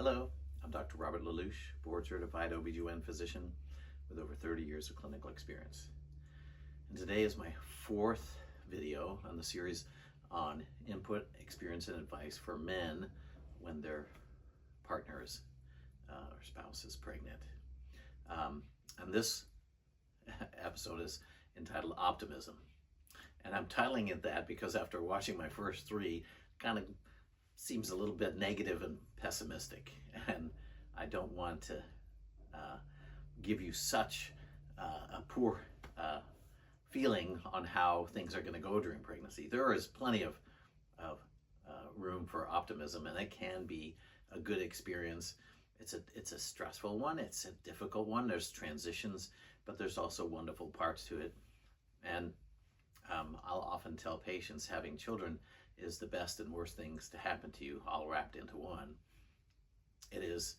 Hello, I'm Dr. Robert Lelouch, board-certified OBGYN physician with over 30 years of clinical experience. And today is my fourth video on the series on input, experience, and advice for men when their partners or spouse is pregnant. And this episode is entitled Optimism. And I'm titling it that because after watching my first three, kind of seems a little bit negative and pessimistic, and I don't want to give you such a poor feeling on how things are going to go during pregnancy. There is plenty of room for optimism, and it can be a good experience. It's a stressful one. It's a difficult one. There's transitions, but there's also wonderful parts to it. And I'll often tell patients having children is the best and worst things to happen to you all wrapped into one. It is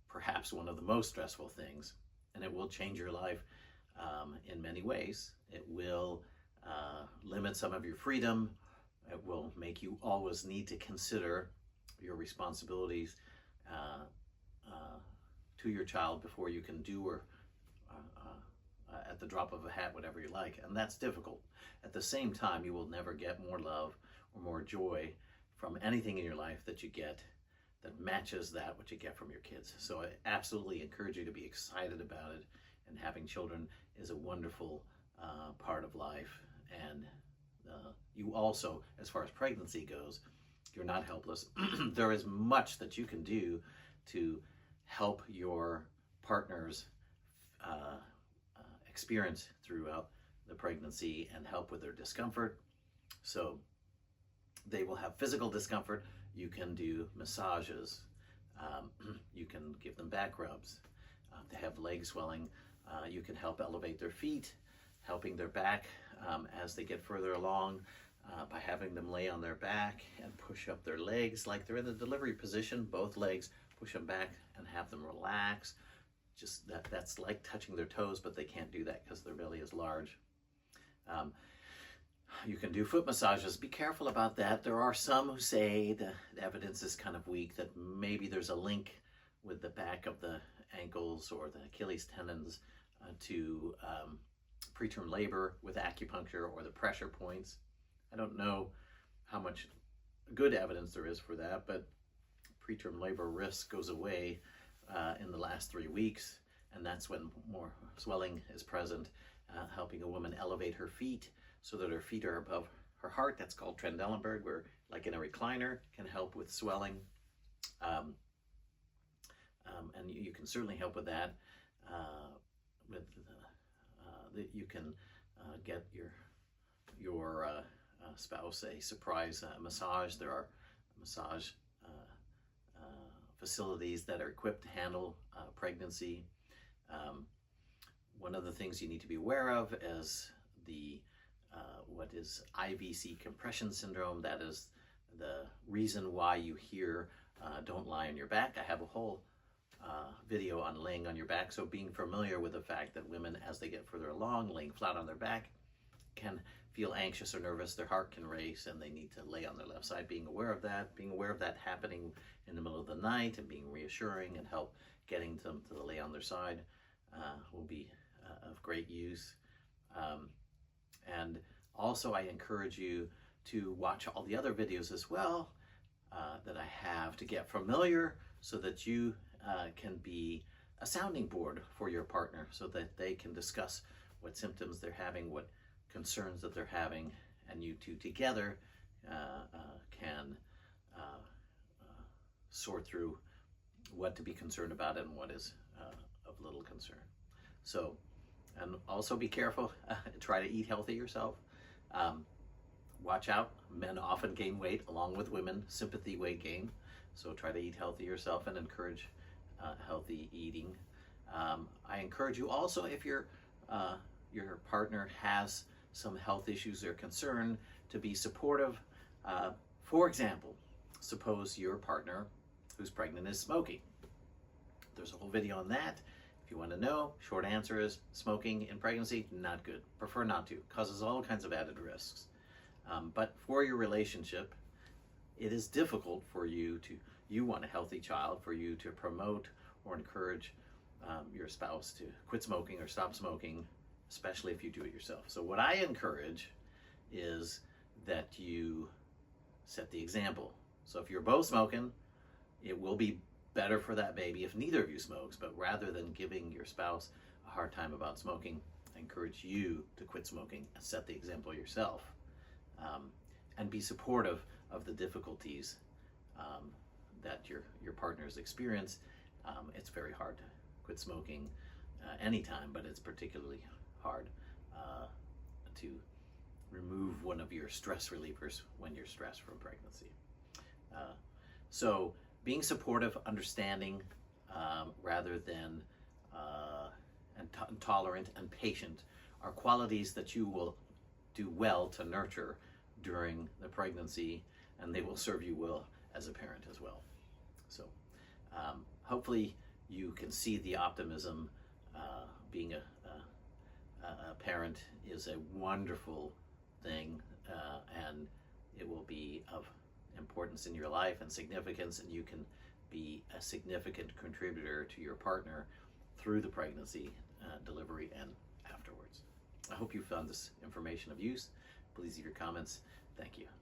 perhaps one of the most stressful things, and it will change your life in many ways. It will limit some of your freedom. It will make you always need to consider your responsibilities to your child before you can do or at the drop of a hat, whatever you like, and that's difficult. At the same time, you will never get more love or more joy from anything in your life that you get that matches that what you get from your kids. So I absolutely encourage you to be excited about it, and having children is a wonderful part of life. And you also, as far as pregnancy goes, you're not helpless. There is much that you can do to help your partner's experience throughout the pregnancy and help with their discomfort. So they will have physical discomfort. You can do massages. You can give them back rubs. They have leg swelling. You can help elevate their feet, helping their back as they get further along by having them lay on their back and push up their legs like they're in the delivery position. Both legs, push them back and have them relax. Just that's like touching their toes, but they can't do that because their belly is large. You can do foot massages. Be careful about that. There are some who say the evidence is kind of weak, that maybe there's a link with the back of the ankles or the Achilles tendons to preterm labor with acupuncture or the pressure points. I don't know how much good evidence there is for that, but preterm labor risk goes away in the last 3 weeks, and that's when more swelling is present, helping a woman elevate her feet so that her feet are above her heart. That's called Trendelenburg, where, like in a recliner, can help with swelling. And you can certainly help with that. You can get your spouse a surprise massage. There are massage facilities that are equipped to handle pregnancy. One of the things you need to be aware of is the what is IVC compression syndrome. That is the reason why you hear don't lie on your back. I have a whole video on laying on your back, so being familiar with the fact that women, as they get further along, laying flat on their back, can feel anxious or nervous, their heart can race, and they need to lay on their left side. Being aware of that happening in the middle of the night and being reassuring and help getting them to lay on their side will be of great use. And also I encourage you to watch all the other videos as well that I have to get familiar, so that you can be a sounding board for your partner, so that they can discuss what symptoms they're having, what concerns that they're having, and you two together can sort through what to be concerned about and what is of little concern. So, and also be careful, try to eat healthy yourself. Watch out, men often gain weight along with women, sympathy weight gain. So try to eat healthy yourself and encourage healthy eating. I encourage you also, if your partner has some health issues or concern, to be supportive. For example, suppose your partner who's pregnant is smoking. There's a whole video on that. If you want to know, short answer is smoking in pregnancy, not good. Prefer not to. Causes all kinds of added risks. But for your relationship, it is difficult for you you want a healthy child, for you to promote or encourage your spouse to quit smoking or stop smoking, especially if you do it yourself. So what I encourage is that you set the example. So if you're both smoking, it will be better for that baby if neither of you smokes, but rather than giving your spouse a hard time about smoking, I encourage you to quit smoking and set the example yourself, and be supportive of the difficulties that your partners experience. It's very hard to quit smoking anytime, but it's particularly hard to remove one of your stress relievers when you're stressed from pregnancy. So being supportive, understanding, rather than tolerant and patient are qualities that you will do well to nurture during the pregnancy, and they will serve you well as a parent as well. So hopefully you can see the optimism. Being a parent is a wonderful thing, and it will be of importance in your life and significance, and you can be a significant contributor to your partner through the pregnancy, delivery, and afterwards. I hope you found this information of use. Please leave your comments. Thank you.